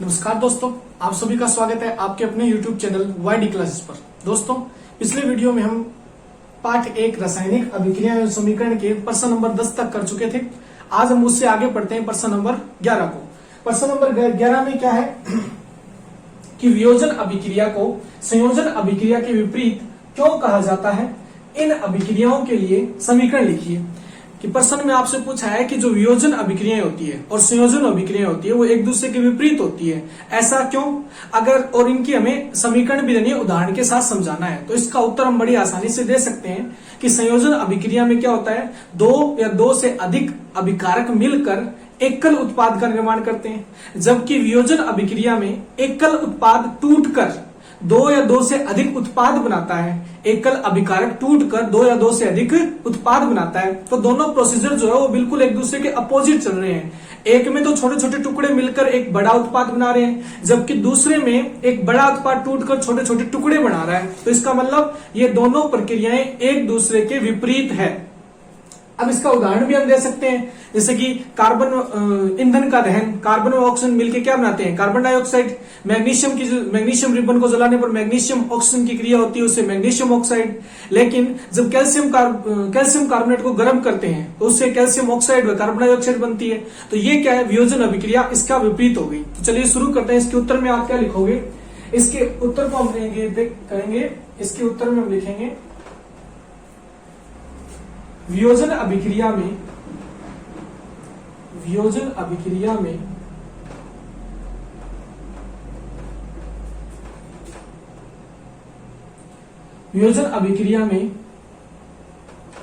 नमस्कार दोस्तों, आप सभी का स्वागत है आपके अपने YouTube चैनल वाईडी क्लासेस पर। दोस्तों, पिछले वीडियो में हम पाठ 1 रासायनिक अभिक्रिया एवं समीकरण के प्रश्न नंबर 10 तक कर चुके थे। आज हम उससे आगे पढ़ते हैं प्रश्न नंबर 11 को। प्रश्न नंबर 11 में क्या है कि वियोजन अभिक्रिया को संयोजन अभिक्रिया के विपरीत क्यों कहा जाता है, इन अभिक्रियाओं के लिए समीकरण लिखिए। कि प्रश्न में आपसे पूछा है कि जो वियोजन अभिक्रियाएं होती है और संयोजन अभिक्रियाएं होती है वो एक दूसरे के विपरीत होती है, ऐसा क्यों? अगर और इनकी हमें समीकरण भी देनी है, उदाहरण के साथ समझाना है, तो इसका उत्तर हम बड़ी आसानी से दे सकते हैं कि संयोजन अभिक्रिया में क्या होता है, दो या दो से अधिक अभिकारक मिलकर एकल उत्पाद का निर्माण करते हैं, जबकि वियोजन अभिक्रिया में एकल उत्पाद टूटकर दो या दो से अधिक उत्पाद बनाता है। एकल अभिकारक टूटकर दो या दो से अधिक उत्पाद बनाता है। तो दोनों प्रोसीजर जो है वो बिल्कुल एक दूसरे के अपोजिट चल रहे हैं। एक में तो छोटे छोटे टुकड़े मिलकर एक बड़ा उत्पाद बना रहे हैं, जबकि दूसरे में एक बड़ा उत्पाद टूटकर छोटे छोटे टुकड़े बना रहा है। तो इसका मतलब ये दोनों प्रक्रियाएं एक दूसरे के विपरीत है। अब इसका उदाहरण भी हम दे सकते हैं, जैसे कि कार्बन ईंधन का दहन, कार्बन और ऑक्सीजन मिलकर क्या बनाते हैं, कार्बन डाइऑक्साइड। मैग्नीशियम रिबन को जलाने पर मैग्नीशियम ऑक्सीजन की क्रिया होती है, उससे मैग्नीशियम ऑक्साइड। लेकिन जब कैल्शियम कार्बोनेट को गर्म करते हैं तो उससे कैल्शियम ऑक्साइड व कार्बन डाइऑक्साइड बनती है। तो ये क्या है, वियोजन अभिक्रिया, इसका विपरीत हो गई। तो चलिए शुरू करते हैं। इसके उत्तर में आप क्या लिखोगे, इसके उत्तर को हम करेंगे, इसके उत्तर में हम लिखेंगे वियोजन अभिक्रिया में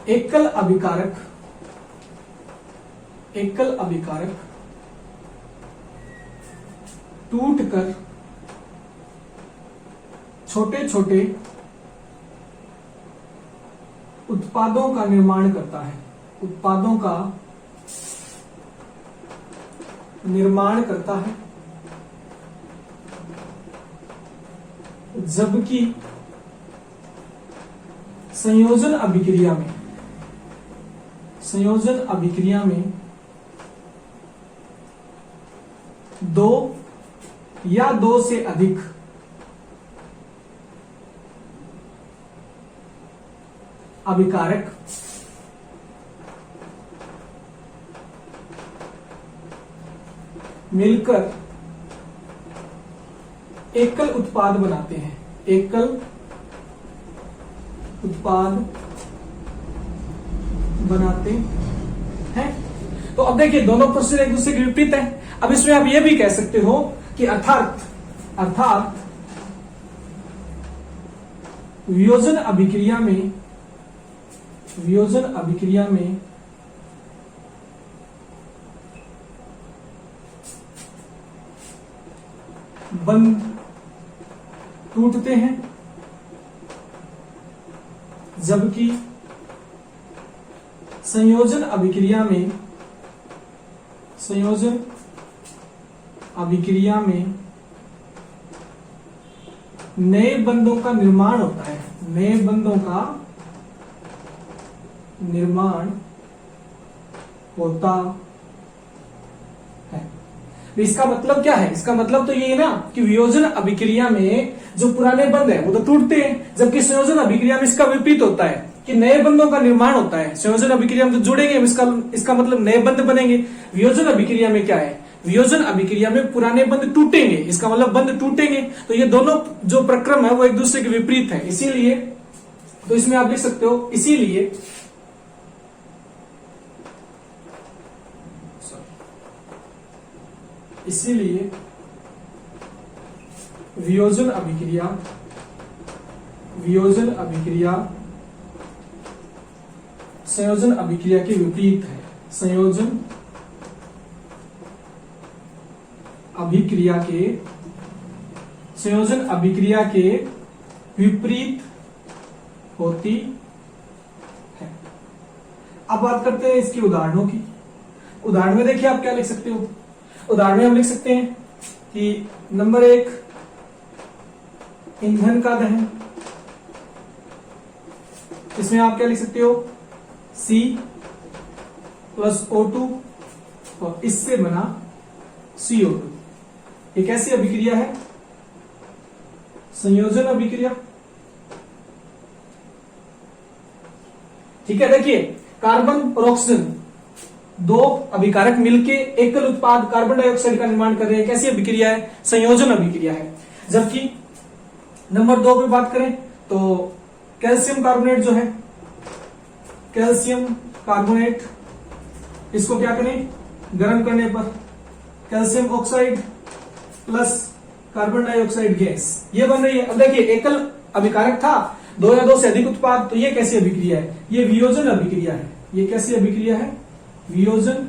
एकल अभिकारक टूटकर छोटे छोटे उत्पादों का निर्माण करता है, जबकि संयोजन अभिक्रिया में दो या दो से अधिक अभिकारक मिलकर एकल उत्पाद बनाते हैं, तो अब देखिए दोनों प्रोसेस एक दूसरे के विपरीत है। अब इसमें आप ये भी कह सकते हो कि अर्थात वियोजन अभिक्रिया में बंध टूटते हैं, जबकि संयोजन अभिक्रिया में नए बंधों का निर्माण होता है, इसका मतलब क्या है, इसका मतलब तो ये है ना कि वियोजन अभिक्रिया में जो पुराने बंध है वो तो टूटते हैं, जबकि संयोजन अभिक्रिया में इसका विपरीत होता है कि नए बंधों का निर्माण होता है। संयोजन अभिक्रिया में तो जुड़ेंगे, इसका मतलब नए बंध बनेंगे। वियोजन अभिक्रिया में क्या है, वियोजन अभिक्रिया में पुराने बंध टूटेंगे, इसका मतलब बंध टूटेंगे। तो ये दोनों जो प्रक्रम है वो एक दूसरे के विपरीत है। इसीलिए तो इसमें आप लिख सकते हो, इसीलिए वियोजन अभिक्रिया संयोजन अभिक्रिया के विपरीत है। संयोजन अभिक्रिया के विपरीत होती है। अब बात करते हैं इसके उदाहरणों की। उदाहरण में देखिए आप क्या लिख सकते हो, उदाहरण में हम लिख सकते हैं कि नंबर 1 ईंधन का दहन, इसमें आप क्या लिख सकते हो C+O2 और इससे बना CO2। ये कैसी अभिक्रिया है? संयोजन अभिक्रिया। ठीक है, देखिए कार्बन और ऑक्सीजन दो अभिकारक मिलके एकल उत्पाद कार्बन डाइऑक्साइड का निर्माण कर रहे हैं। कैसी अभिक्रिया है? संयोजन अभिक्रिया है। जबकि नंबर 2 पे बात करें तो कैल्शियम कार्बोनेट जो है, कैल्शियम कार्बोनेट, इसको क्या करें? गर्म करने पर calcium oxide plus carbon dioxide gas ये बन रही है। अब देखिए एकल अभिकारक था, 2 या 2 से अधिक उत्पाद, तो ये कैसी अभिक्रिया है? ये वियोजन अभिक्रिया है। ये कैसी अभिक्रिया है? वियोजन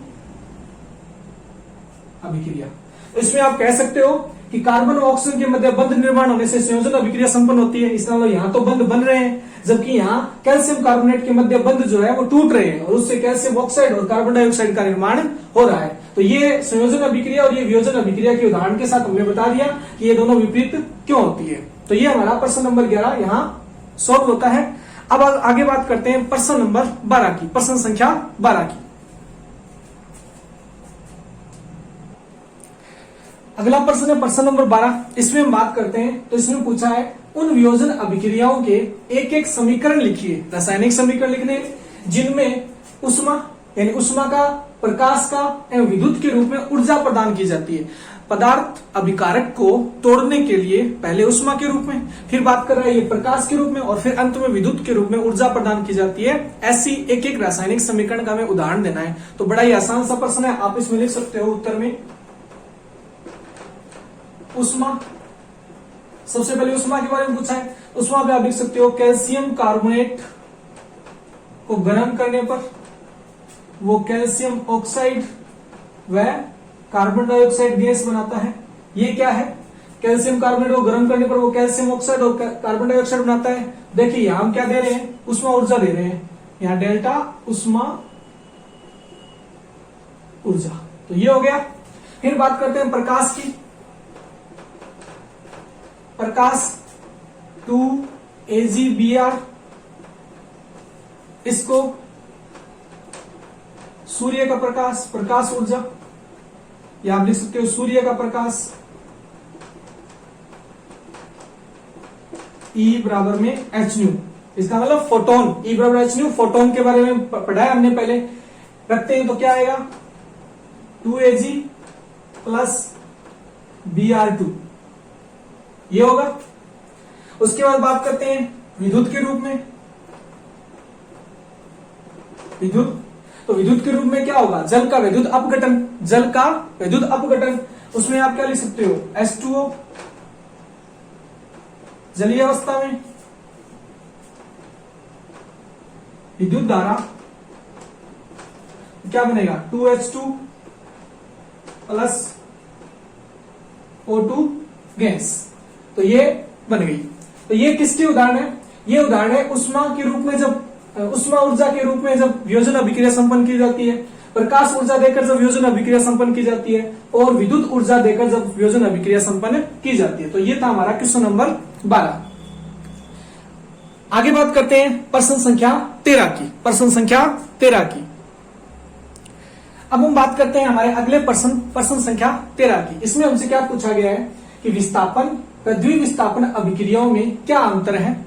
अभिक्रिया। तो इसमें आप कह सकते हो कि कार्बन और ऑक्सीजन के मध्य बंध निर्माण होने से संयोजन अभिक्रिया संपन्न होती है। इसका मतलब यहाँ तो बंध बन रहे हैं, जबकि यहाँ कैल्शियम कार्बोनेट के मध्य बंध जो है वो टूट रहे हैं और उससे कैल्शियम ऑक्साइड और कार्बन डाइऑक्साइड का निर्माण हो रहा है। तो ये संयोजन अभिक्रिया और ये वियोजन अभिक्रिया के उदाहरण के साथ हमने बता दिया कि ये दोनों विपरीत क्यों होती है। तो ये हमारा प्रश्न नंबर 11 यहाँ सॉल्व होता है। अब आगे बात करते हैं प्रश्न नंबर 12 की, प्रश्न संख्या 12 की। अगला प्रश्न है प्रश्न नंबर 12। इसमें हम बात करते हैं तो इसमें पूछा है उन वियोजन अभिक्रियाओं के एक एक समीकरण लिखिए, रासायनिक समीकरण लिखने जिनमें उष्मा यानी उष्मा का, प्रकाश का एवं विद्युत के रूप में ऊर्जा प्रदान की जाती है। पदार्थ अभिकारक को तोड़ने के लिए पहले उष्मा के रूप में, फिर बात कर रहा है ये प्रकाश के रूप में और फिर अंत में विद्युत के रूप में ऊर्जा प्रदान की जाती है। ऐसी एक एक रासायनिक समीकरण का हमें उदाहरण देना है। तो बड़ा ही आसान सा प्रश्न है, आप इसमें लिख सकते हो उत्तर में उष्मा। सबसे पहले उष्मा के बारे में पूछा है, उष्मा पे आप लिख सकते हो कैल्शियम कार्बोनेट को गर्म करने पर वो कैल्शियम ऑक्साइड व कार्बन डाइऑक्साइड गैस बनाता है। ये क्या है? कैल्शियम कार्बोनेट को गर्म करने पर वो कैल्शियम ऑक्साइड और कार्बन डाइऑक्साइड बनाता है। देखिए यहां हम क्या दे रहे हैं? उष्मा ऊर्जा दे रहे हैं, यहां डेल्टा उष्मा ऊर्जा। तो ये हो गया। फिर बात करते हैं प्रकाश की। प्रकाश 2AgBr, इसको सूर्य का प्रकाश, प्रकाश ऊर्जा, या आप लिख सकते हो सूर्य का प्रकाश E बराबर में hν। इसका मतलब फोटोन, E बराबर hν। फोटोन के बारे में पढ़ा है हमने पहले। रखते हैं तो क्या आएगा? 2Ag प्लस Br2, ये होगा। उसके बाद बात करते हैं विद्युत के रूप में। विद्युत, तो विद्युत के रूप में क्या होगा? जल का विद्युत अपघटन, जल का विद्युत अपघटन। उसमें आप क्या लिख सकते हो? H2O जलीय अवस्था में विद्युत धारा क्या बनेगा? 2H2 plus O2 gas. तो ये बन गई। तो ये किसके उदाहरण है? ये उदाहरण है उष्मा के रूप में, जब उष्मा ऊर्जा के रूप में जब वियोजन अभिक्रिया संपन्न की जाती है, प्रकाश ऊर्जा देकर जब वियोजन अभिक्रिया संपन्न की जाती है और विद्युत ऊर्जा देकर जब वियोजन अभिक्रिया संपन्न की जाती है। तो ये था हमारा क्वेश्चन नंबर 12। आगे बात करते हैं प्रश्न संख्या 13 की, प्रश्न संख्या 13 की। अब हम बात करते हैं हमारे अगले प्रश्न संख्या 13 की। इसमें हमसे क्या पूछा गया है कि विस्थापन व द्विविस्थापन अभिक्रियाओं में क्या अंतर है?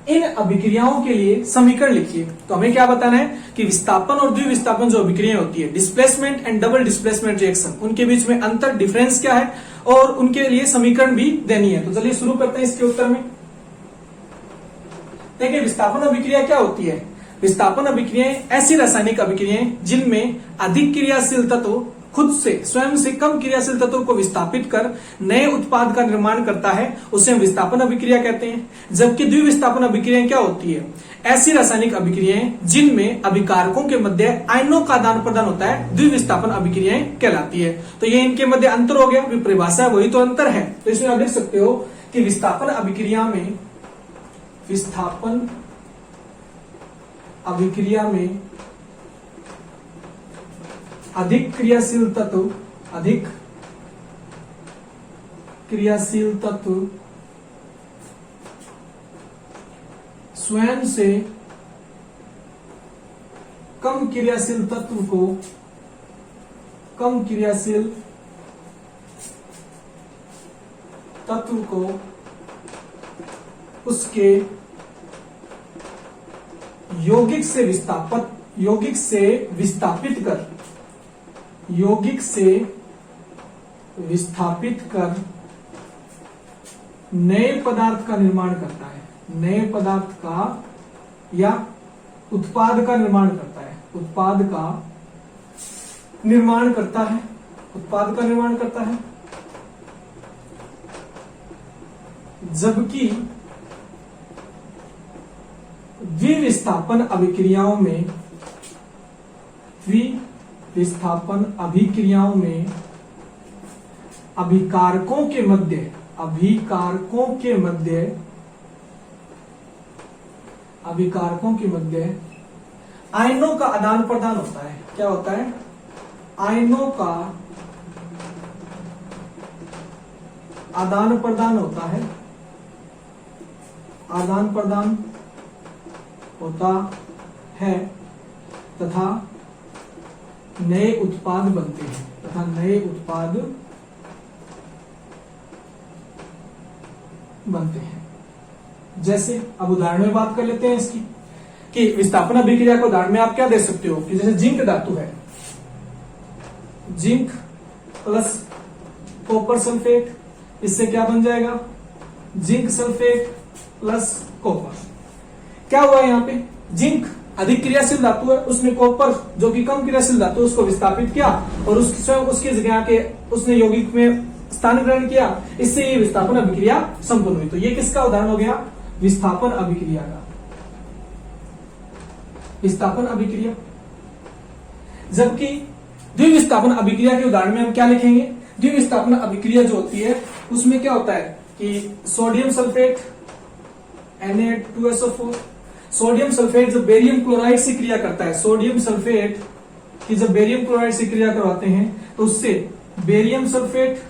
इन अभिक्रियाओं के लिए समीकरण लिखिए। तो हमें क्या बताना है कि विस्थापन और द्विविस्थापन जो अभिक्रिया होती है, displacement and double displacement reaction, उनके बीच में अंतर, डिफरेंस क्या है और उनके लिए समीकरण भी देनी है। तो चलिए शुरू करते हैं इसके उत्तर में। देखिए विस्थापन अभिक्रिया क्या होती है? विस्थापन अभिक्रियाएं ऐसी रासायनिक अभिक्रियाएं जिनमें अधिक क्रियाशील तत्व खुद से स्वयं से कम क्रियाशील तत्वों को विस्थापित कर नए उत्पाद का निर्माण करता है, उसे हम विस्थापन अभिक्रिया कहते हैं। जबकि द्विविस्थापन अभिक्रियाएं क्या होती है? ऐसी रासायनिक अभिक्रियाएं जिनमें अभिकारकों के मध्य आयनों का आदान प्रदान होता है, द्विविस्थापन अभिक्रियाएं कहलाती है। तो ये इनके मध्य अंतर हो गया, परिभाषा वही तो अंतर है। तो इसमें आप लिख सकते हो कि विस्थापन अभिक्रिया में, विस्थापन अभिक्रिया में अधिक क्रियाशील तत्व, अधिक क्रियाशील तत्व स्वयं से कम क्रियाशील तत्व को, कम क्रियाशील तत्व को उसके यौगिक से विस्थापित कर नए पदार्थ का निर्माण करता है, नए पदार्थ का या उत्पाद का निर्माण करता है, उत्पाद का निर्माण करता है। जबकि द्विविस्थापन अभिक्रियाओं में अभिकारकों के मध्य आयनों का आदान प्रदान होता है। क्या होता है? आयनों का आदान प्रदान होता है तथा नए उत्पाद बनते हैं, जैसे अब उदाहरण में बात कर लेते हैं इसकी कि विस्थापन अभिक्रिया के उदाहरण में आप क्या दे सकते हो कि जैसे जिंक धातु है, जिंक प्लस कॉपर सल्फेट, इससे क्या बन जाएगा? Zinc sulphate plus copper. क्या हुआ यहाँ पे? जिंक अधिक क्रियाशील धातु है, उसने कॉपर जो कि कम क्रियाशील धातु उसको विस्थापित किया और उसकी जगह के उसने यौगिक में स्थान ग्रहण किया, इससे ये विस्थापन अभिक्रिया संपन्न हुई। तो ये किसका उदाहरण हो गया? विस्थापन अभिक्रिया का। विस्थापन अभिक्रिया। जबकि द्विविस्थापन अभिक्रिया के उदाहरण में हम क्या लिखेंगे? द्विविस्थापन अभिक्रिया जो होती है उसमें क्या होता है कि sodium sulphate Na2SO4, sodium sulphate जब बेरियम क्लोराइड से क्रिया करता है, सोडियम सल्फेट की जब बेरियम क्लोराइड से क्रिया करवाते हैं तो उससे barium sulphate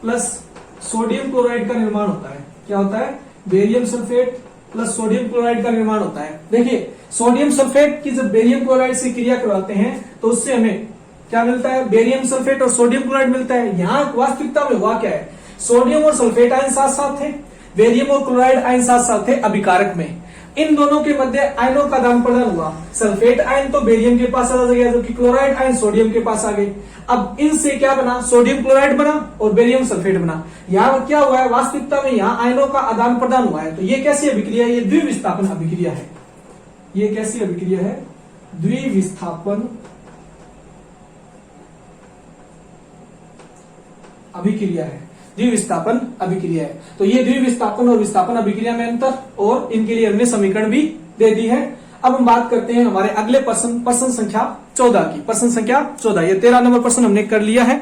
plus sodium chloride का निर्माण होता है। क्या होता है? Barium sulphate plus sodium chloride का निर्माण होता है। देखिए, सोडियम सल्फेट की जब बेरियम क्लोराइड से क्रिया करवाते हैं तो उससे हमें क्या मिलता है? बेरियम सल्फेट और सोडियम क्लोराइड मिलता है। यहाँ वास्तविकता में हुआ क्या है? सोडियम और सल्फेट आयन साथ साथ थे, बेरियम और क्लोराइड आयन साथ साथ थे अभिकारक में। इन दोनों के मध्य आयनों का आदान प्रदान हुआ। सल्फेट आयन तो बेरियम के पास आ गया, जबकि क्लोराइड आयन सोडियम के पास आ गए। अब इनसे क्या बना? सोडियम क्लोराइड बना और बेरियम सल्फेट बना। यहाँ क्या हुआ है? वास्तविकता में यहाँ आयनों का आदान प्रदान हुआ है। तो ये कैसी अभिक्रिया है? ये द्विविस्थापन अभिक्रिया है। ये कैसी अभिक्रिया है? द्विविस्थापन अभिक्रिया है। द्विविस्थापन अभिक्रिया है। तो ये द्विविस्थापन और विस्थापन अभिक्रिया में अंतर, और इनके लिए हमने समीकरण भी दे दी है। अब हम बात करते हैं हमारे अगले प्रश्न संख्या 14 की। प्रश्न संख्या 14, ये 13 नंबर प्रश्न हमने कर लिया है।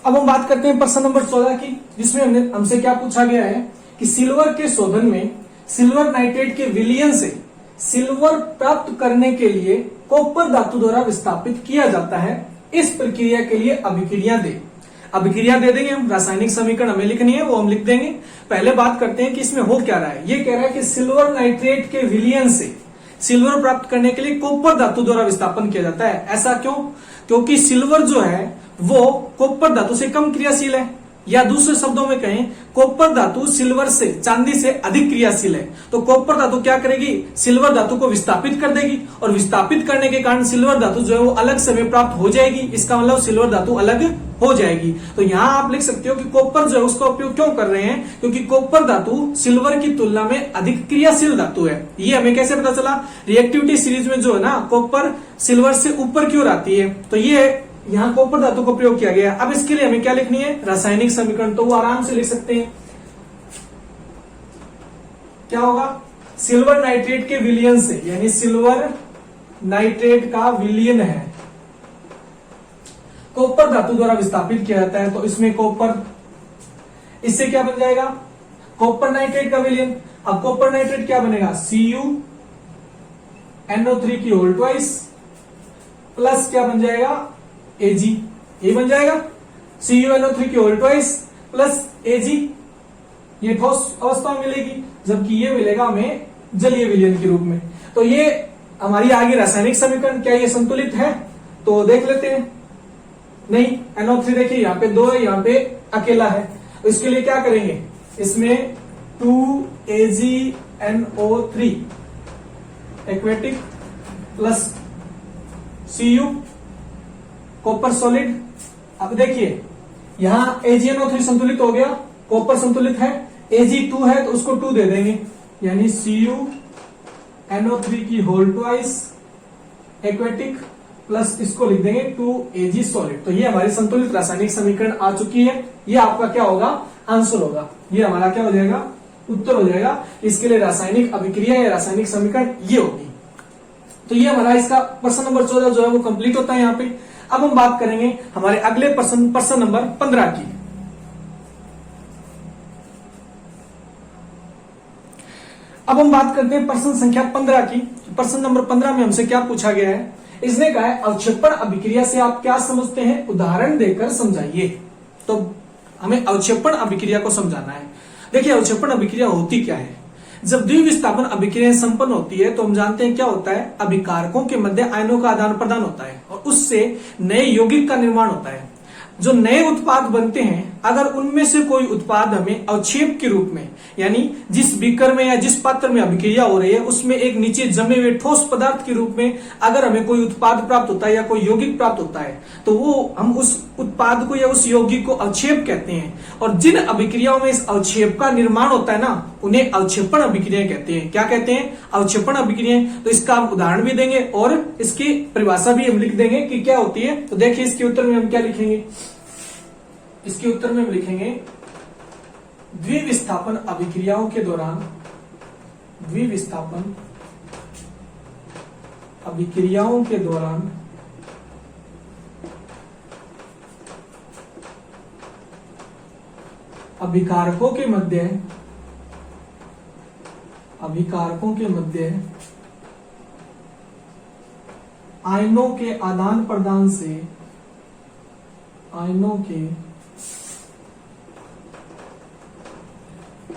अब हम बात करते हैं प्रश्न नंबर 14 की, जिसमें हमसे क्या पूछा गया है कि सिल्वर के शोधन में सिल्वर नाइट्रेट के विलयन से सिल्वर प्राप्त करने के लिए कॉपर धातु द्वारा विस्थापित किया जाता है। इस प्रक्रिया के लिए अभिक्रिया दे देंगे हम। रासायनिक समीकरण हमें लिखनी है, वो हम लिख देंगे। पहले बात करते हैं कि इसमें हो क्या रहा है। ये कह रहा है कि सिल्वर नाइट्रेट के विलयन से सिल्वर प्राप्त करने के लिए कॉपर धातु द्वारा विस्थापन किया जाता है। ऐसा क्यों? क्योंकि सिल्वर जो है वो कॉपर धातु से कम क्रियाशील है, या दूसरे शब्दों में कहें कॉपर धातु सिल्वर से, चांदी से अधिक क्रियाशील है। तो कॉपर धातु क्या करेगी? सिल्वर धातु को विस्थापित कर देगी, और विस्थापित करने के कारण सिल्वर धातु जो है वो अलग से हमें प्राप्त हो जाएगी। इसका मतलब सिल्वर धातु अलग हो जाएगी। तो यहां आप लिख सकते हो कि कॉपर जो है उसका उपयोग क्यों कर रहे हैं? क्योंकि कॉपर धातु सिल्वर की तुलना में अधिक क्रियाशील धातु है। ये हमें कैसे पता चला? रिएक्टिविटी सीरीज में जो है ना, कॉपर सिल्वर से ऊपर की ओर आती है, तो ये यहाँ कॉपर धातु का प्रयोग किया गया। अब इसके लिए हमें क्या लिखनी है? रासायनिक समीकरण। तो वो आराम से लिख सकते हैं। क्या होगा? सिल्वर नाइट्रेट के विलयन से, यानी सिल्वर नाइट्रेट का विलयन है, कॉपर धातु द्वारा विस्थापित किया जाता है। तो इसमें कॉपर, इससे क्या बन जाएगा? कॉपर नाइट्रेट का विलयन। अब कॉपर नाइट्रेट क्या बनेगा? CuNO3 की होल ट्वाइस प्लस क्या बन जाएगा? Ag। ये बन जाएगा CuNO3 की होल ट्वाइस प्लस Ag। ये ठोस अवस्था में मिलेगी, जबकि ये मिलेगा हमें जलीय विलयन के रूप में। तो ये हमारी आगे रासायनिक समीकरण, क्या ये संतुलित है? तो देख लेते हैं। नहीं, NO3 देखिए यहाँ पे 2 है, यहाँ पे अकेला है। तो इसके लिए क्या करेंगे, इसमें 2AgNO3 aquatic plus Cu copper solid. अब देखिए यहां AgNO3 संतुलित हो गया, कॉपर संतुलित है, Ag2 है तो उसको 2 दे देंगे, यानी CuNO3 की होल ट्वाइस एक्वेटिक प्लस इसको लिख देंगे 2Ag सॉलिड। तो ये हमारी संतुलित रासायनिक समीकरण आ चुकी है। ये आपका क्या होगा, आंसर होगा। ये हमारा क्या हो जाएगा, उत्तर हो जाएगा। इसके लिए रासायनिक अभिक्रिया या रासायनिक समीकरण ये होगी। तो ये हमारा इसका प्रश्न नंबर 14 जो है वो कंप्लीट होता है यहाँ पे। अब हम बात करेंगे हमारे अगले प्रश्न नंबर 15 की। अब हम बात करते हैं प्रश्न संख्या 15 की। प्रश्न नंबर 15 में हमसे क्या पूछा गया है, इसने कहा है अवक्षेपण अभिक्रिया से आप क्या समझते हैं, उदाहरण देकर समझाइए। तो हमें अवक्षेपण अभिक्रिया को समझाना है। देखिए अवक्षेपण अभिक्रिया होती क्या है, जब द्विविस्थापन अभिक्रिया संपन्न होती है तो हम जानते हैं क्या होता है, अभिकारकों के मध्य आयनों का आदान प्रदान होता है और उससे नए यौगिक का निर्माण होता है। जो नए उत्पाद बनते हैं, अगर उनमें से कोई उत्पाद हमें अवक्षेप के रूप में, यानी जिस बीकर में या जिस पात्र में अभिक्रिया हो रही है उसमें एक नीचे जमे हुए ठोस पदार्थ के रूप में अगर हमें कोई उत्पाद प्राप्त होता है या कोई यौगिक प्राप्त होता है, तो वो हम उस उत्पाद को या उस यौगिक को अवक्षेप कहते हैं। और जिन अभिक्रियाओं में इस अवक्षेप का निर्माण होता है ना, उन्हें अवक्षेपण अभिक्रिया कहते हैं। क्या कहते हैं, अवक्षेपण अभिक्रिया। तो इसका हम उदाहरण भी देंगे और इसकी परिभाषा भी हम लिख देंगे कि क्या होती है। तो देखिए इसके उत्तर में हम क्या लिखेंगे, इसके उत्तर में हम लिखेंगे द्विविस्थापन अभिक्रियाओं के दौरान, द्विविस्थापन अभिक्रियाओं के दौरान अभिकारकों के मध्य आयनों के आदान प्रदान से, आयनों के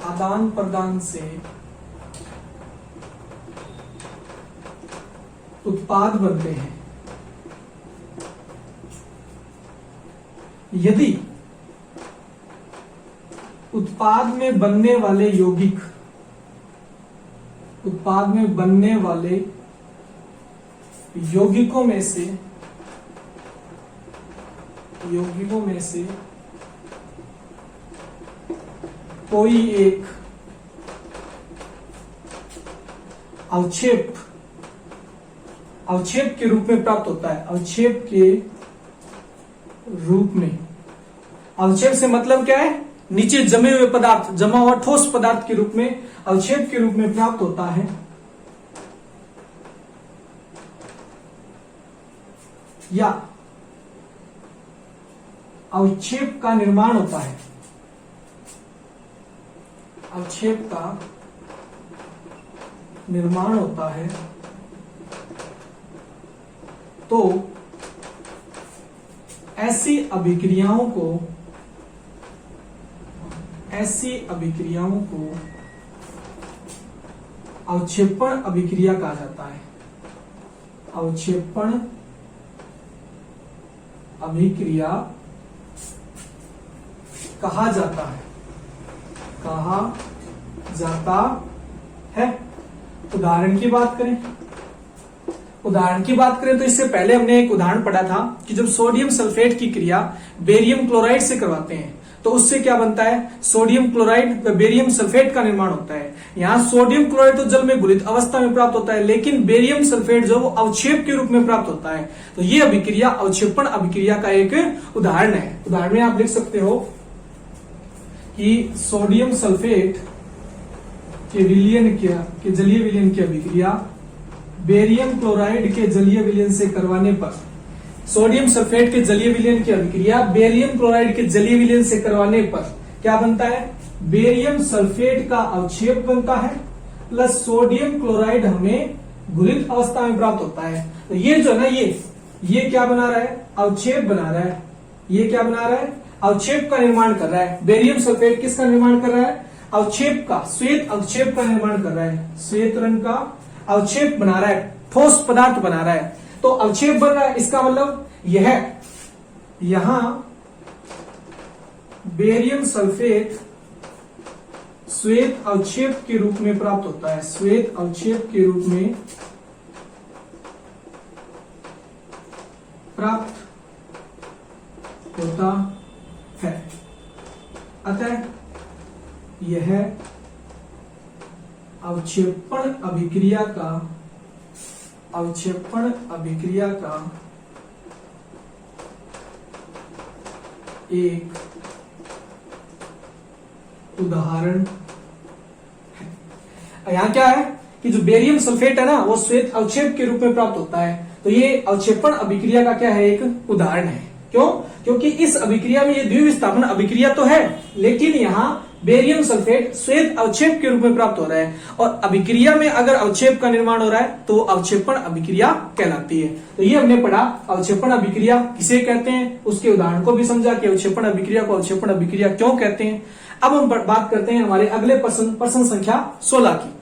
आदान प्रदान से उत्पाद बनते हैं। यदि उत्पाद में बनने वाले यौगिक, उत्पाद में बनने वाले यौगिकों में से कोई एक अवक्षेप के रूप में प्राप्त होता है, अवक्षेप के रूप में। अवक्षेप से मतलब क्या है, नीचे जमे हुए पदार्थ, जमा हुआ ठोस पदार्थ के रूप में, अवक्षेप के रूप में प्राप्त होता है, या अवक्षेप का निर्माण होता है, अवक्षेप का निर्माण होता है, तो ऐसी अभिक्रियाओं को अवक्षेपण अभिक्रिया कहा जाता है। अवक्षेपण अभिक्रिया कहा जाता है। उदाहरण की बात करें तो इससे पहले हमने एक उदाहरण पढ़ा था कि जब सोडियम सल्फेट की क्रिया बेरियम क्लोराइड से करवाते हैं तो उससे क्या बनता है, सोडियम क्लोराइड व बेरियम सल्फेट का निर्माण होता है। यहाँ सोडियम क्लोराइड तो जल में घुलित अवस्था में प्राप्त होता है, लेकिन बेरियम सल्फेट जो वो अवक्षेप के रूप में प्राप्त होता है। तो ये अभिक्रिया अवक्षेपण अभिक्रिया का एक उदाहरण है। उदाहरण में आप लिख सकते हो कि सोडियम सल्फेट के विलयन के जलीय विलयन की अभिक्रिया बेरियम क्लोराइड के जलीय विलयन से करवाने पर, सोडियम सल्फेट के जलीय विलयन की अभिक्रिया बेरियम क्लोराइड के जलीय विलयन से करवाने पर क्या बनता है, बेरियम सल्फेट का अवक्षेप बनता है प्लस सोडियम क्लोराइड हमें घुलित अवस्था में प्राप्त होता है। तो ये जो ना ये क्या बना रहा है, अवक्षेप बना रहा है। ये क्या बना रहा है, अवक्षेप का निर्माण कर रहा है। बेरियम सल्फेट किसका निर्माण कर रहा है, अवक्षेप का, श्वेत अवक्षेप का निर्माण कर रहा है। श्वेत रंग का अवक्षेप बना रहा है, ठोस पदार्थ बना रहा है। तो अवक्षेप बन रहा है, इसका मतलब यह यहां बेरियम सल्फेट श्वेत अवक्षेप के रूप में प्राप्त होता है, श्वेत अवक्षेप के रूप में प्राप्त होता है। अतः यह अवक्षेपण अभिक्रिया का एक उदाहरण है। यहां क्या है कि जो बेरियम सल्फेट है ना वो श्वेत अवक्षेप के रूप में प्राप्त होता है, तो ये अवक्षेपण अभिक्रिया का क्या है, एक उदाहरण है। क्यों? क्योंकि इस अभिक्रिया में ये द्विविस्थापन अभिक्रिया तो है, लेकिन यहाँ बेरियम सल्फेट श्वेत अवक्षेप के रूप में प्राप्त हो रहा है, और अभिक्रिया में अगर अवक्षेप का निर्माण हो रहा है तो अवक्षेपण अभिक्रिया कहलाती है। तो ये हमने पढ़ा अवक्षेपण अभिक्रिया किसे कहते हैं, उसके उदाहरण को भी समझा कि अवक्षेपण अभिक्रिया को अवक्षेपण अभिक्रिया क्यों कहते हैं। अब हम बात करते हैं हमारे अगले प्रश्न संख्या 16 की।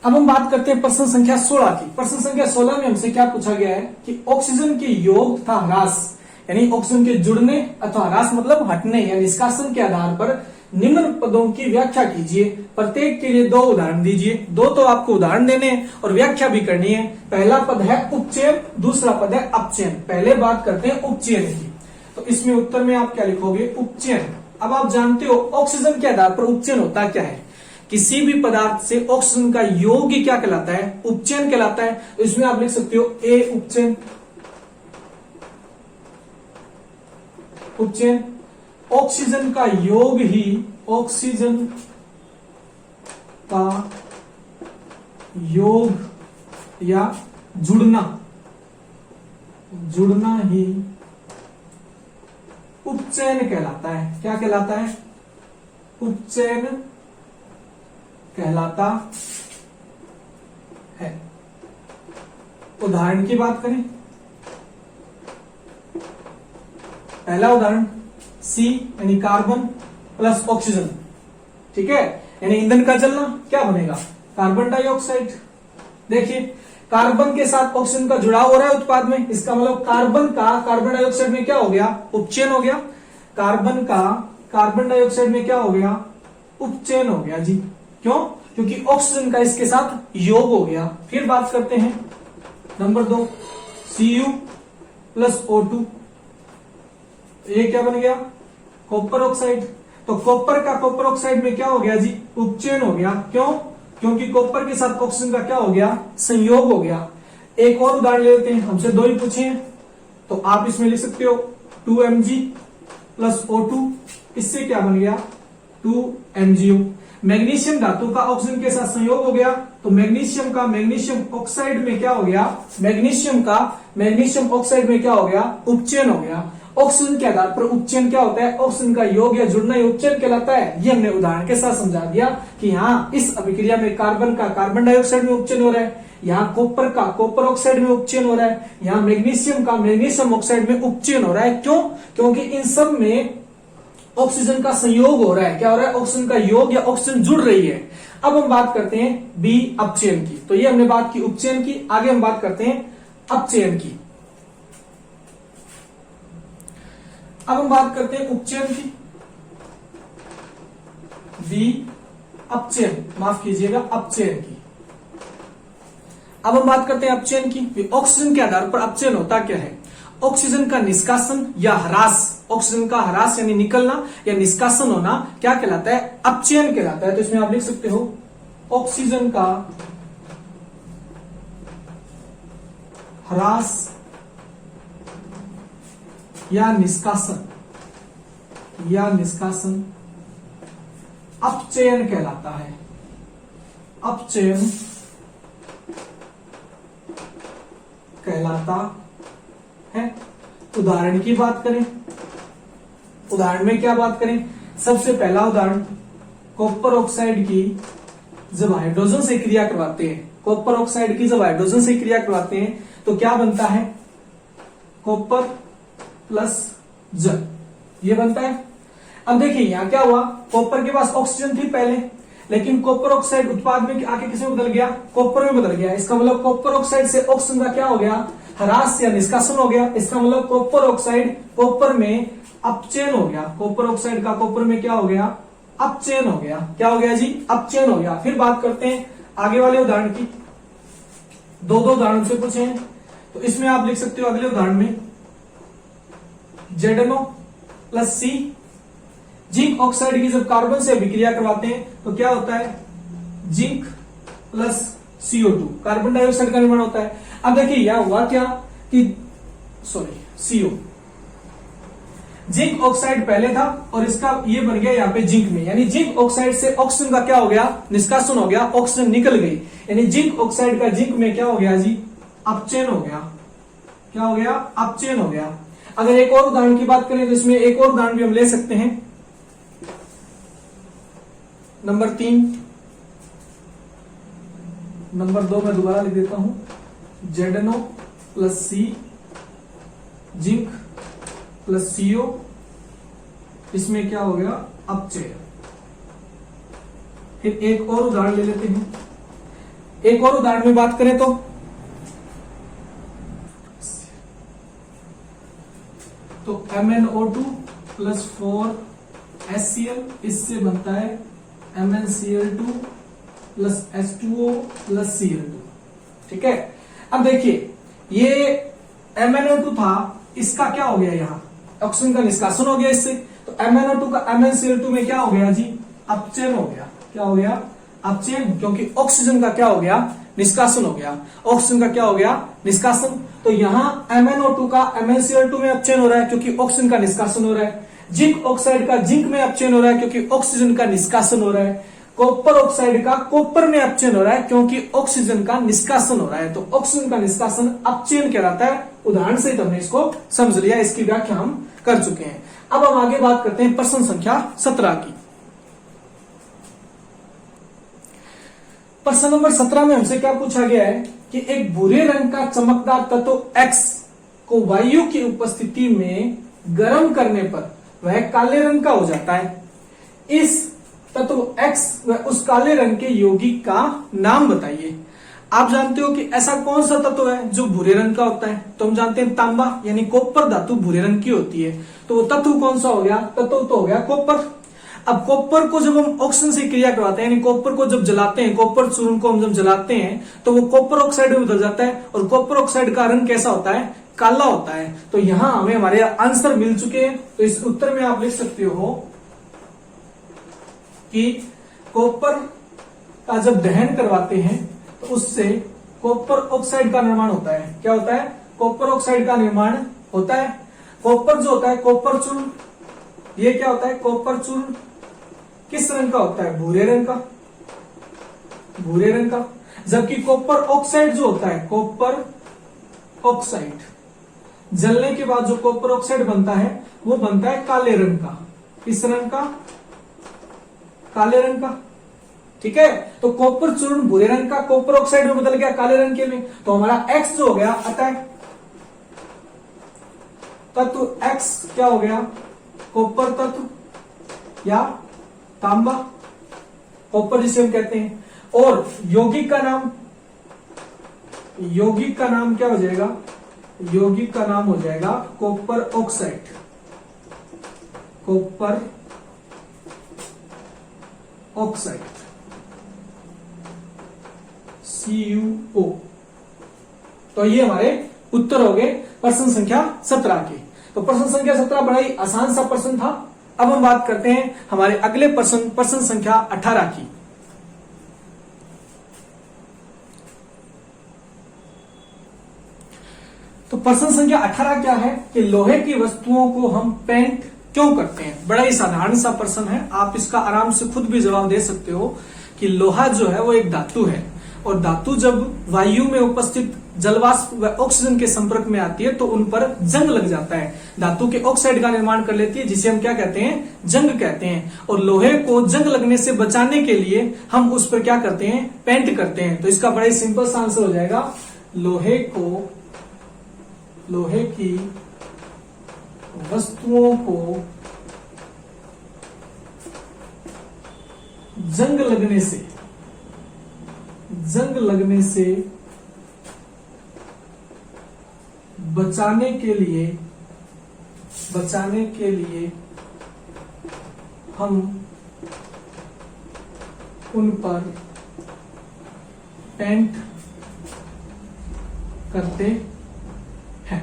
अब हम बात करते हैं प्रश्न संख्या 16 की। प्रश्न संख्या 16 में हमसे क्या पूछा गया है कि ऑक्सीजन के योग तथा ह्रास, यानी ऑक्सीजन के जुड़ने अथवा ह्रास मतलब हटने या निष्कासन के आधार पर निम्न पदों की व्याख्या कीजिए। प्रत्येक के लिए 2 उदाहरण दीजिए। 2 तो आपको उदाहरण देने हैं और व्याख्या भी करनी है। पहला पद है उपचयन, दूसरा पद है अपचयन। पहले बात करते हैं उपचयन की, तो इसमें उत्तर में आप क्या लिखोगे, उपचयन। अब आप जानते हो ऑक्सीजन के आधार पर उपचयन होता क्या है, किसी भी पदार्थ से ऑक्सीजन का योग ही क्या कहलाता है, उपचयन कहलाता है। तो इसमें आप लिख सकते हो ए उपचयन, उपचयन ऑक्सीजन का योग ही, ऑक्सीजन का योग या जुड़ना, जुड़ना ही उपचयन कहलाता है। क्या कहलाता है, उपचयन कहलाता है। उदाहरण की बात करें, पहला उदाहरण सी यानी कार्बन प्लस ऑक्सीजन, ठीक है, यानी ईंधन का जलना, क्या बनेगा, कार्बन डाइऑक्साइड। देखिए कार्बन के साथ ऑक्सीजन का जुड़ाव हो रहा है उत्पाद में, इसका मतलब कार्बन का कार्बन डाइऑक्साइड में क्या हो गया, उपचयन हो गया। कार्बन का कार्बन डाइऑक्साइड में क्या हो गया, उपचयन हो गया जी। क्यों? क्योंकि ऑक्सीजन का इसके साथ योग हो गया। फिर बात करते हैं नंबर 2 Cu प्लस O2, ये क्या बन गया, कॉपर ऑक्साइड। तो कॉपर का कॉपर ऑक्साइड में क्या हो गया जी, उपचयन हो गया। क्यों? क्योंकि कॉपर के साथ ऑक्सीजन का क्या हो गया, संयोग हो गया। एक और उदाहरण ले लेते हैं, हमसे 2 ही पूछे हैं, तो आप इसमें लिख सकते हो 2Mg प्लस O2, इससे क्या बन गया, 2MgO। मैग्नीशियम धातु का ऑक्सीजन के साथ संयोग हो गया, तो मैग्नीशियम का मैग्नीशियम ऑक्साइड में क्या हो गया, मैग्नीशियम का मैग्नीशियम ऑक्साइड में क्या हो गया, उपचयन हो गया। ऑक्सीजन के आधार पर उपचयन क्या होता है, ऑक्सीजन का योग या जुड़ना ही उपचयन कहलाता है। ये हमने उदाहरण के साथ समझा दिया कि यहाँ इस अभिक्रिया में कार्बन का कार्बन डाइऑक्साइड में उपचयन हो रहा है, यहाँ कॉपर का कॉपर ऑक्साइड में उपचयन हो रहा है, यहाँ मैग्नीशियम का मैग्नीशियम ऑक्साइड में उपचयन हो रहा है। क्यों? क्योंकि इन सब में ऑक्सीजन का संयोग हो रहा है। क्या हो रहा है, ऑक्सीजन का योग या ऑक्सीजन जुड़ रही है। अब हम बात करते हैं बी अपचयन की। तो ये हमने बात की उपचयन की, आगे हम बात करते हैं अपचयन की। अब हम बात करते हैं उपचयन की, बी अपचयन, माफ कीजिएगा अपचयन की। अब हम बात करते हैं अपचयन की। ऑक्सीजन के आधार पर अपचयन होता क्या है, ऑक्सीजन का निष्कासन या ह्रास, ऑक्सीजन का ह्रास यानी निकलना या निष्कासन होना क्या कहलाता है, अपचयन कहलाता है। तो इसमें आप लिख सकते हो ऑक्सीजन का ह्रास या निष्कासन अपचयन कहलाता है, अपचयन कहलाता है। उदाहरण की बात करें, उदाहरण में क्या बात करें, सबसे पहला उदाहरण कॉपर ऑक्साइड की जब हाइड्रोजन से क्रिया करवाते हैं, कॉपर ऑक्साइड की जब हाइड्रोजन से क्रिया करवाते हैं तो क्या बनता है, कॉपर प्लस जल, ये बनता है। अब देखिए यहां क्या हुआ, कॉपर के पास ऑक्सीजन थी पहले, लेकिन कॉपर ऑक्साइड उत्पाद में आके किसमें बदल गया, कॉपर में बदल गया। इसका मतलब कॉपर ऑक्साइड से ऑक्सीजन का क्या हो गया, ह्रास या निष्कासन हो गया। इसका मतलब कॉपर ऑक्साइड कॉपर में अपचयन हो गया, कॉपर ऑक्साइड का कॉपर में क्या हो गया, अपचयन हो गया। क्या हो गया जी, अपचयन हो गया। फिर बात करते हैं आगे वाले उदाहरण की। दो उदाहरण से पूछे हैं, तो इसमें आप लिख सकते हो अगले उदाहरण में ZnO प्लस सी, जिंक ऑक्साइड की जब कार्बन से अभिक्रिया करवाते हैं तो क्या होता है, zinc plus CO2, carbon dioxide का निर्माण होता है। अब देखिए यह हुआ क्या कि CO, जिंक ऑक्साइड पहले था और इसका ये बन गया यहाँ पे जिंक में, यानी जिंक ऑक्साइड से ऑक्सीजन का क्या हो गया, निष्कासन हो गया, ऑक्सीजन निकल गई, यानी जिंक ऑक्साइड का जिंक में क्या हो गया जी, अपचयन हो गया। क्या हो गया, अपचयन हो गया। अगर एक और उदाहरण की बात करें तो इसमें एक और उदाहरण भी हम ले सकते हैं, नंबर 3, नंबर 2 मैं दोबारा लिख देता हूं, ZnO प्लस सी, जिंक प्लस CO, इसमें क्या हो गया, अपचय। फिर एक और उदाहरण ले लेते हैं। एक और उदाहरण में बात करें तो MnO2 प्लस 4HCl, इससे बनता है MnCl2 plus H2O plus Cl2। ठीक है। अब देखिए ये MnO2 था, इसका क्या हो गया, यहां ऑक्सीजन का निष्कासन हो गया इससे, तो MnO2 का MnCl2 में क्या हो गया जी, अपचयन हो गया। क्या हो गया, अपचयन, क्योंकि ऑक्सीजन का क्या हो गया, निष्कासन हो गया। ऑक्सीजन का क्या हो गया, निष्कासन। तो यहां MnO2 का MnCl2 में अपचयन हो रहा है क्योंकि ऑक्सीजन का निष्कासन हो रहा है। जिंक ऑक्साइड का जिंक में अपचयन हो रहा है क्योंकि ऑक्सीजन का निष्कासन हो रहा है। कॉपर ऑक्साइड का कॉपर में अपचयन हो रहा है क्योंकि ऑक्सीजन का निष्कासन हो रहा है। तो ऑक्सीजन का निष्कासन अपचयन कहलाता है। उदाहरण से हमने इसको समझ लिया, इसकी व्याख्या हम कर चुके हैं। अब हम आगे बात करते हैं प्रश्न संख्या 17 की। प्रश्न नंबर 17 में हमसे क्या पूछा गया है कि एक भूरे रंग का चमकदार तत्व X को वायु की उपस्थिति में गर्म करने पर वह काले रंग का हो जाता है। इस तत्व X व उस काले रंग के यौगिक का नाम बताइए। आप जानते हो कि ऐसा कौन सा तत्व है जो भूरे रंग का होता है, तो हम जानते हैं तांबा यानी कॉपर धातु भूरे रंग की होती है। तो वो तत्व कौन सा हो गया, तत्व तो हो गया कॉपर। अब कॉपर को जब हम ऑक्सीजन से क्रिया करवाते हैं, यानी कॉपर को जब जलाते हैं, कॉपर चूर्ण को हम जब जलाते हैं तो वो कॉपर ऑक्साइड में बदल जाता है और कॉपर ऑक्साइड का रंग कैसा होता है, काला होता है। तो यहां हमें हमारे आंसर मिल चुके हैं। तो इस उत्तर में आप लिख सकते हो कि कॉपर का जब दहन करवाते हैं तो उससे कॉपर ऑक्साइड का निर्माण होता है। क्या होता है, कॉपर ऑक्साइड का निर्माण होता है। कॉपर जो होता है, कॉपर चूर्ण, ये क्या होता है, कॉपर चूर्ण किस रंग का होता है, भूरे रंग का, भूरे रंग का। जबकि कॉपर ऑक्साइड जो होता है, कॉपर ऑक्साइड जलने के बाद जो कॉपर ऑक्साइड बनता है वो बनता है काले रंग का। किस रंग का, काले रंग का। ठीक है। तो कॉपर चूर्ण भूरे रंग का, कॉपर ऑक्साइड में बदल गया काले रंग के में। तो हमारा X जो हो गया, अतः तत्व X क्या हो गया, कॉपर तत्व या तांबा, कॉपर जिसे हम कहते हैं। और यौगिक का नाम, यौगिक का नाम क्या हो जाएगा, यौगिक का नाम हो जाएगा copper oxide, copper oxide CuO। तो ये हमारे उत्तर हो गए प्रश्न संख्या 17 के। तो प्रश्न संख्या 17 बड़ा ही आसान सा प्रश्न था। अब हम बात करते हैं हमारे अगले प्रश्न, प्रश्न संख्या 18 की। तो प्रश्न संख्या 18 क्या है कि लोहे की वस्तुओं को हम पेंट क्यों करते हैं। बड़ा ही साधारण सा प्रश्न है, आप इसका आराम से खुद भी जवाब दे सकते हो कि लोहा जो है वो एक धातु है और धातु जब वायु में उपस्थित जलवाष्प व ऑक्सीजन के संपर्क में आती है तो उन पर जंग लग जाता है, धातु के ऑक्साइड का निर्माण कर लेती है, जिसे हम क्या कहते हैं, जंग कहते हैं। और लोहे को जंग लगने से बचाने के लिए हम उस पर क्या करते हैं, पेंट करते हैं। तो इसका बड़ा ही सिंपल सा आंसर हो जाएगा, लोहे को, लोहे की वस्तुओं को जंग लगने से बचाने के लिए हम उन पर पेंट करते हैं।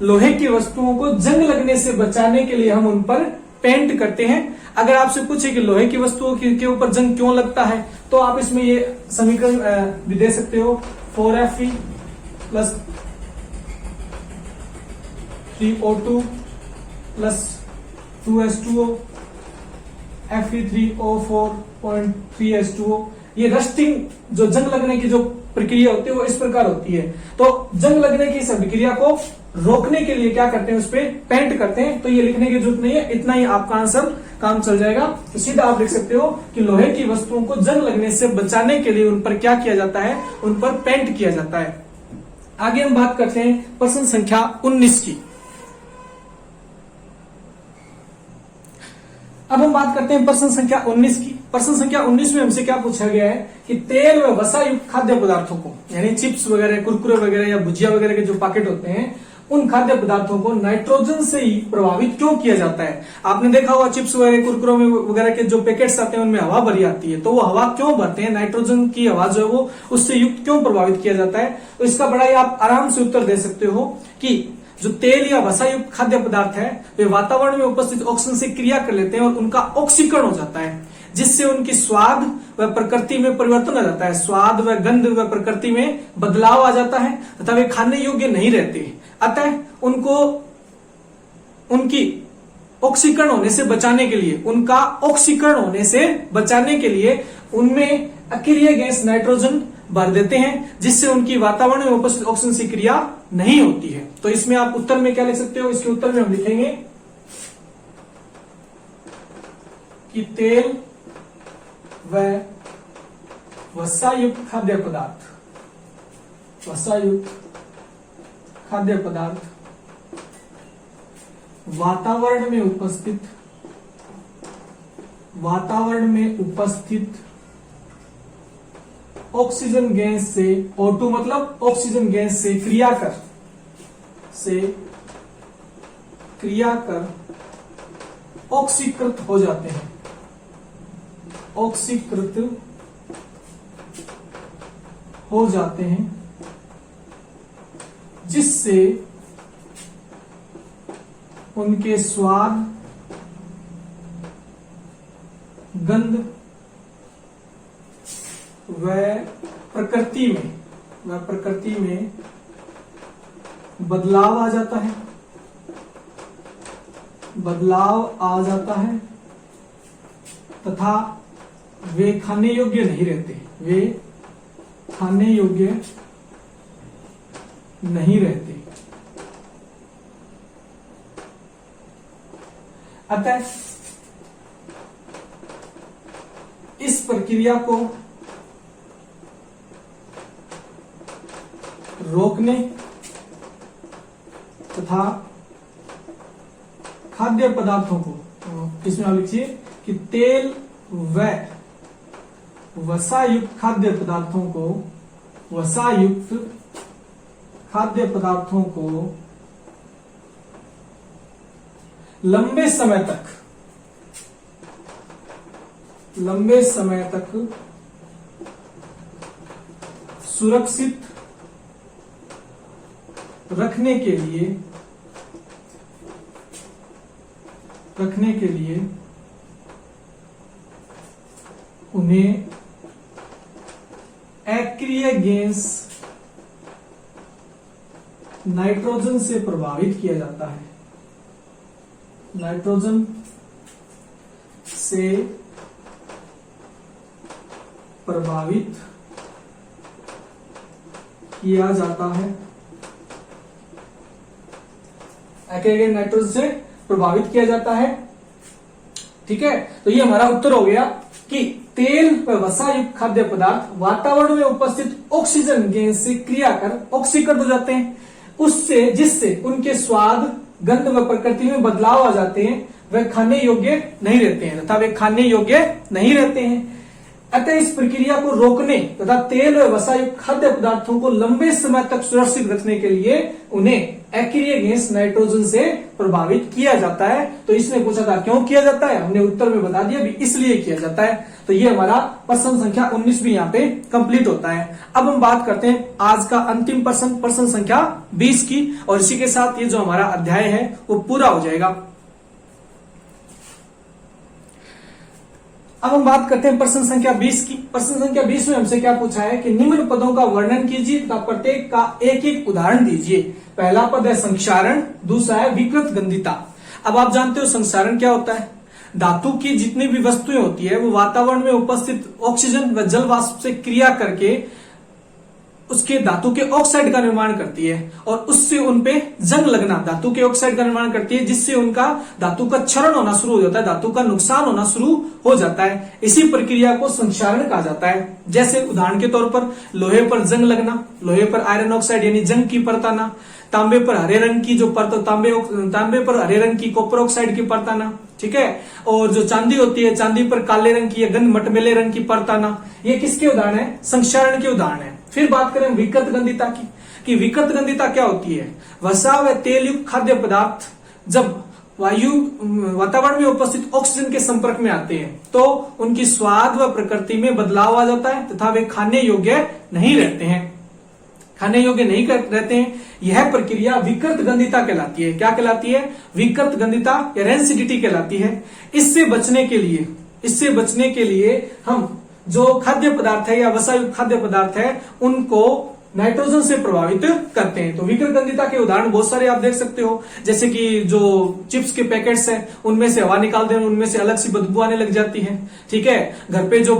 लोहे की वस्तुओं को जंग लगने से बचाने के लिए हम उन पर पेंट करते हैं। अगर आपसे पूछे कि लोहे की वस्तुओं के ऊपर जंग क्यों लगता है, तो आप इसमें ये समीकरण भी दे सकते हो, 4Fe plus 3O2 plus 2H2O Fe3O4.3H2O। ये रस्टिंग जो जंग लगने की जो प्रक्रिया होती है वो इस प्रकार होती है। तो जंग लगने की इस अभिक्रिया को रोकने के लिए क्या करते हैं, उस पर पेंट करते हैं। तो ये लिखने की जरूरत नहीं है, इतना ही आपका आंसर काम चल जाएगा। तो सीधा आप लिख सकते हो कि लोहे की वस्तुओं को जंग लगने से बचाने के लिए उन पर क्या किया जाता है, उन पर पेंट किया जाता है। आगे हम बात करते हैं प्रश्न संख्या 19 की। अब हम बात करते हैं प्रश्न संख्या 19 की। प्रश्न संख्या 19 में हमसे क्या पूछा गया है कि तेल व वसा युक्त खाद्य पदार्थों को, यानी चिप्स वगैरह, कुरकुरे वगैरह या भुजिया वगैरह के जो पैकेट होते हैं, उन खाद्य पदार्थों को नाइट्रोजन से ही प्रभावित क्यों किया जाता है। आपने देखा होगा चिप्स वगैरह, कुरकुरे वगैरह के जो पैकेट्स आते हैं उनमें हवा भरी आती है, तो वो हवा क्यों भरते हैं, नाइट्रोजन की हवा जो है वो उससे युक्त क्यों प्रभावित किया जाता है। तो इसका बड़ा ही आप आराम से उत्तर दे सकते हो कि जो तेल या वसा युक्त खाद्य पदार्थ है वे वातावरण में उपस्थित ऑक्सीजन से क्रिया कर लेते हैं और उनका ऑक्सीकरण हो जाता है, जिससे उनकी स्वाद व प्रकृति में परिवर्तन आ जाता है। स्वाद व गंध व प्रकृति में बदलाव आ जाता है तथा वे खाने योग्य नहीं रहते। अतः उनको उनकी ऑक्सीकरण होने से बचाने के लिए उनमें अक्रिय गैस नाइट्रोजन भर देते हैं, जिससे उनकी वातावरण में उपस्थित ऑक्सीजन से क्रिया नहीं होती है। तो इसमें आप उत्तर में क्या लिख सकते हो, इसके उत्तर में हम लिखेंगे कि तेल व वसायुक्त खाद्य पदार्थ वातावरण में उपस्थित ऑक्सीजन गैस से, O2 मतलब ऑक्सीजन गैस से क्रिया कर ऑक्सीकृत हो जाते हैं, जिससे उनके स्वाद, गंध व प्रकृति में बदलाव आ जाता है तथा वे खाने योग्य नहीं रहते। अतः इस प्रक्रिया को रोकने तथा खाद्य पदार्थों को, इसमें आप लिखिए कि तेल व वसायुक्त खाद्य पदार्थों को लंबे समय तक सुरक्षित रखने के लिए उन्हें अक्रिय गैस नाइट्रोजन से प्रभावित किया जाता है। नाइट्रोजन से प्रभावित किया जाता है, अकेले नाइट्रोजन से प्रभावित किया जाता है। ठीक है, तो ये हमारा उत्तर हो गया कि तेल व वसा युक्त खाद्य पदार्थ वातावरण में उपस्थित ऑक्सीजन गैस से क्रिया कर ऑक्सीकृत हो जाते हैं, जिससे उनके स्वाद, गंध व प्रकृति में बदलाव आ जाते हैं वे खाने योग्य नहीं रहते हैं तथा वे खाने योग्य नहीं रहते हैं। अतः इस प्रक्रिया को रोकने तथा तेल व वसायुक्त खाद्य पदार्थों को लंबे समय तक सुरक्षित रखने के लिए उन्हें एक्रिय गैस नाइट्रोजन से प्रभावित किया जाता है। तो इसने पूछा था क्यों किया जाता है, हमने उत्तर में बता दिया भी इसलिए किया जाता है। तो ये हमारा प्रश्न संख्या 19 भी यहाँ पे कंप्लीट होता है। अब हम बात करते हैं आज का अंतिम प्रश्न संख्या 20 की, और इसी के साथ ये जो हमारा अध्याय है वो पूरा हो जाएगा। अब हम बात करते हैं प्रश्न संख्या 20 की। प्रश्न संख्या 20 में हमसे क्या पूछा है कि निम्न पदों का वर्णन कीजिए तथा प्रत्येक का एक एक उदाहरण दीजिए। पहला पद है संक्षारण, दूसरा है विकृत गंधिता। अब आप जानते हो संक्षारण क्या होता है। धातु की जितनी भी वस्तुएं होती है वो वातावरण में उपस्थित ऑक्सीजन व जल वाष्प से क्रिया करके उसके धातु के ऑक्साइड का निर्माण करती है और उससे उनपे जंग लगना धातु के ऑक्साइड का निर्माण करती है, जिससे उनका धातु का क्षरण होना शुरू हो जाता है, धातु का नुकसान होना शुरू हो जाता है। इसी प्रक्रिया को संक्षारण कहा जाता है। जैसे उदाहरण के तौर पर लोहे पर जंग लगना, लोहे पर आयरन ऑक्साइड यानी जंग की परत आना, तांबे पर हरे रंग की जो परत तांबे पर हरे रंग की कॉपर ऑक्साइड की परत आना, ठीक है। और जो चांदी होती है चांदी पर काले रंग की या गंध मटमेले रंग की परत आना, ये किसके उदाहरण है, संक्षारण के उदाहरण है। फिर बात करें विकृत गंधिता की कि विकृत गंधिता क्या होती है। वसा व तेल युक्त खाद्य पदार्थ जब वातावरण में उपस्थित ऑक्सीजन के संपर्क में आते हैं तो उनकी स्वाद व प्रकृति में बदलाव आ जाता है तथा वे खाने योग्य नहीं रहते हैं, खाने योग्य नहीं रहते हैं। यह प्रक्रिया विकृत गंधिता कहलाती है। क्या कहलाती है, विकृत गंधिता या रेंसिडिटी कहलाती है। इससे बचने के लिए हम जो खाद्य पदार्थ है या वसायुक्त खाद्य पदार्थ है उनको नाइट्रोजन से प्रभावित करते हैं। तो विकृत गंधिता के उदाहरण बहुत सारे आप देख सकते हो, जैसे कि जो चिप्स के पैकेट्स हैं उनमें से हवा निकाल दें, उनमें से अलग सी बदबू आने लग जाती है, ठीक है। घर पे जो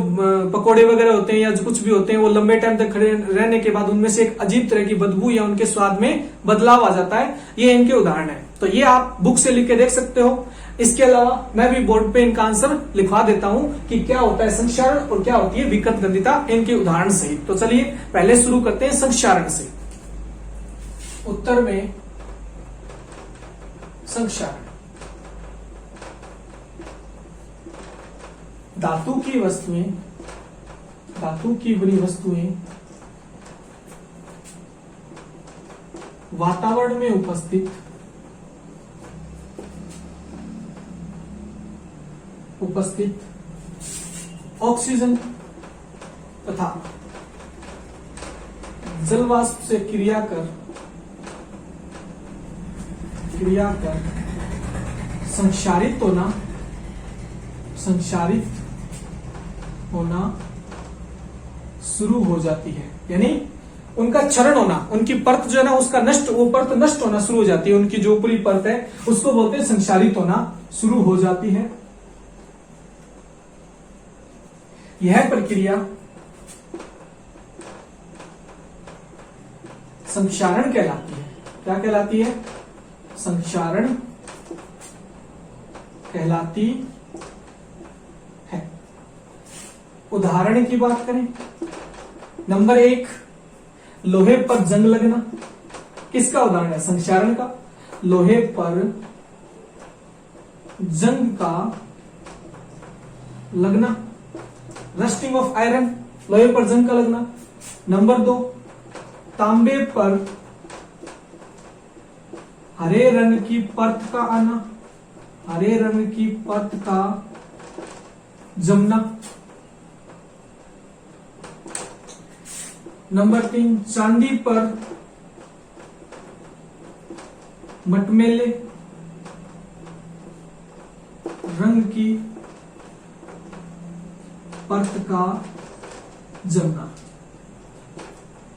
पकोड़े वगैरह होते हैं या जो कुछ भी होते हैं वो लंबे टाइम तक खड़े रहने के बाद उनमें से एक अजीब तरह की बदबू या उनके स्वाद में बदलाव आ जाता है। ये इनके उदाहरण है। तो ये आप बुक से लिख के देख सकते हो। इसके अलावा मैं भी बोर्ड पे इनका आंसर लिखवा देता हूं कि क्या होता है संक्षारण और क्या होती है विकृत गंधिता, इनके उदाहरण सहित। तो चलिए पहले शुरू करते हैं संक्षारण से। उत्तर में संक्षारण धातु की बनी वस्तुएं वातावरण में उपस्थित ऑक्सीजन तथा जल वाष्प से क्रिया कर संक्षारित होना शुरू हो जाती है। यानी उनका क्षरण होना, उनकी परत जो है ना उसका परत नष्ट होना शुरू हो जाती है। उनकी जो पूरी परत है उसको बोलते हैं संक्षारित होना शुरू हो जाती है। यह प्रक्रिया संक्षारण कहलाती है। क्या कहलाती है, संक्षारण कहलाती है। उदाहरण की बात करें, नंबर 1 लोहे पर जंग लगना। किसका उदाहरण है, संक्षारण का। लोहे पर जंग का लगना, रस्टिंग ऑफ आयरन, लोहे पर जंग का लगना। नंबर 2 तांबे पर हरे रंग की परत का आना, हरे रंग की परत का जमना। नंबर 3 चांदी पर मटमेले रंग की परत का जमना।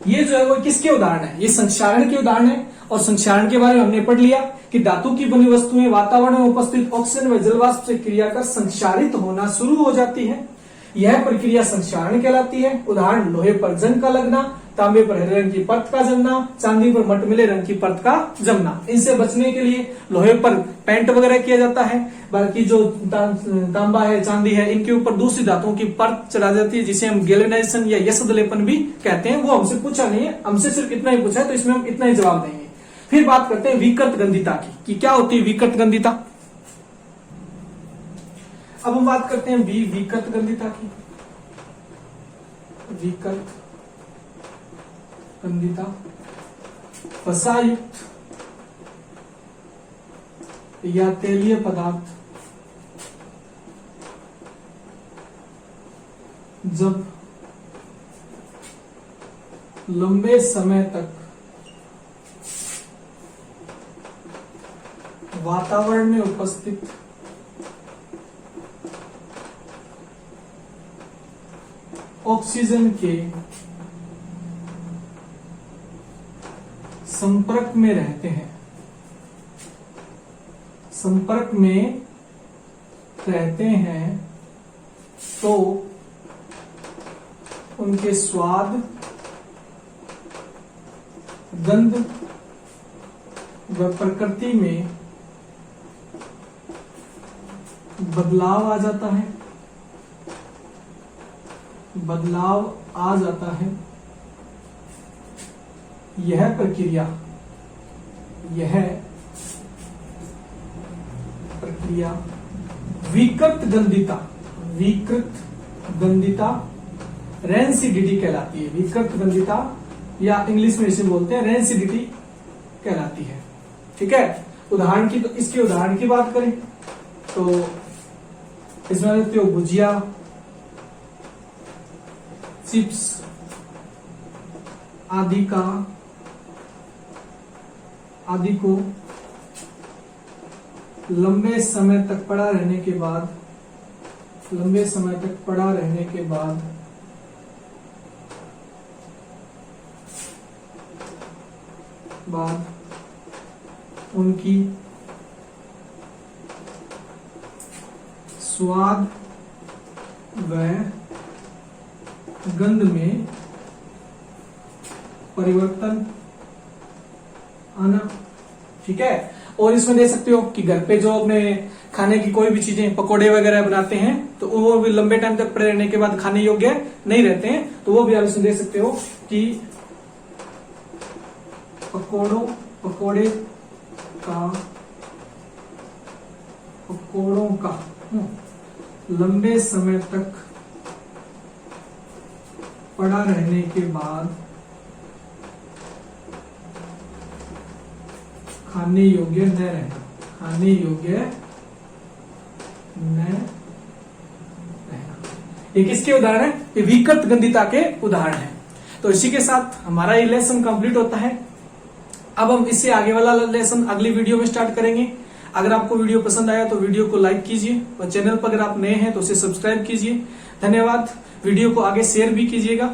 ये जो है वो किसके उदाहरण है, ये संक्षारण के उदाहरण है। और संक्षारण के बारे में हमने पढ़ लिया कि धातु की बनी वस्तुएं वातावरण में उपस्थित ऑक्सीजन व जलवाष्प से क्रिया कर संक्षारित होना शुरू हो जाती है। यह प्रक्रिया संक्षारण कहलाती है। उदाहरण लोहे पर जंग का लगना, तांबे पर हरे रंग की परत का जमना, चांदी पर मटमिले रंग की परत का जमना। इनसे बचने के लिए लोहे पर पेंट वगैरह किया जाता है, बाकी जो तांबा है चांदी है इनके ऊपर दूसरी धातुओं की परत चढ़ा जाती है, जिसे हम गैल्वेनाइजेशन या यसद लेपन भी कहते हैं। वो हमसे पूछा नहीं है, हमसे सिर्फ इतना ही पूछा है, तो इसमें हम इतना ही जवाब देंगे। फिर बात करते हैं विकृत गंधिता की कि क्या होती है विकृत गंधिता। अब हम बात करते हैं विकृत गंधिता की। विकृत गंधिता वसायुक्त या तेलीय पदार्थ जब लंबे समय तक वातावरण में उपस्थित ऑक्सीजन के संपर्क में रहते हैं, संपर्क में रहते हैं तो उनके स्वाद, गंध व प्रकृति में बदलाव आ जाता है, बदलाव आ जाता है। यह प्रक्रिया विकृत गंधिता रेंसिडिटी कहलाती है। विकृत गंधिता या इंग्लिश में इसे बोलते हैं रेंसिडिटी कहलाती है। ठीक है, उदाहरण की, तो इसके उदाहरण की बात करें तो इसमें देखते हो भुजिया, चिप्स आदि को लंबे समय तक पड़ा रहने के बाद उनकी स्वाद व गंध में परिवर्तन आना। ठीक है, और इसमें देख सकते हो कि घर पे जो अपने खाने की कोई भी चीजें पकोड़े वगैरह बनाते हैं तो वो भी लंबे टाइम तक पड़े रहने के बाद खाने योग्य नहीं रहते हैं, तो वो भी आप इसमें देख सकते हो कि पकोड़ों का लंबे समय तक पड़ा रहने के बाद खाने योग्य न रहना, ये किसके उदाहरण है? ये विकृत गंधिता के उदाहरण है। तो इसी के साथ हमारा ये लेसन कंप्लीट होता है। अब हम इससे आगे वाला लेसन अगली वीडियो में स्टार्ट करेंगे। अगर आपको वीडियो पसंद आया तो वीडियो को लाइक कीजिए और चैनल पर अगर आप नए हैं तो उसे सब्सक्राइब कीजिए। धन्यवाद। वीडियो को आगे शेयर भी कीजिएगा।